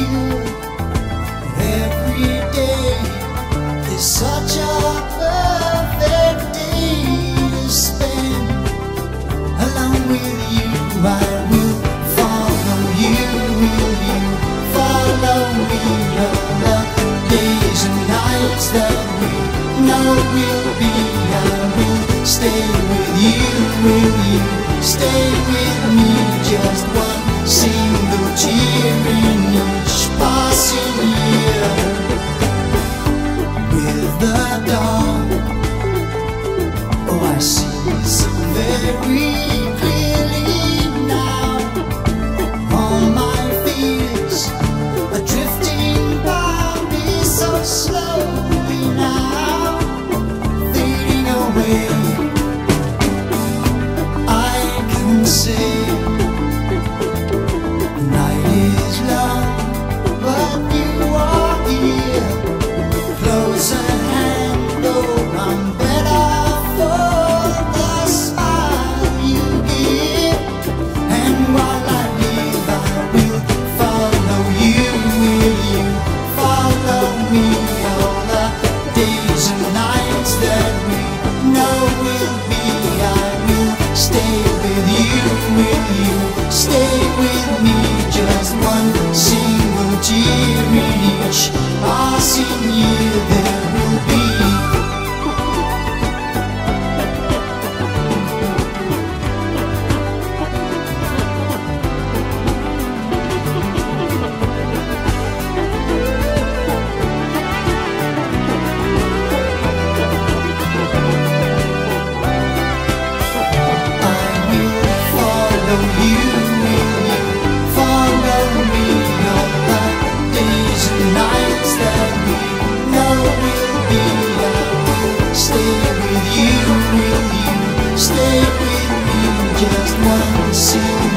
you. Every day is such a perfect day to spend along with you. I will follow you. Will you follow me? All the days and nights that we know will be, I will stay with you. Will you stay with me? Just one single tear in each passing year. With the dawn, oh, I see so very clearly now. All my fears are drifting by me so slowly now, fading away. I can say night is long, but you are here, close at hand. Oh, I'm better for the smile you give, and while I live, I will follow you. Will you follow me? All the days and nights that we know will be, I will stay with you. Will you stay with me? Just one single tear in each passing year there will be. I will follow you. Will you follow me? All the days and nights that we know will be, I will stay with you. Will you stay with me? Just one single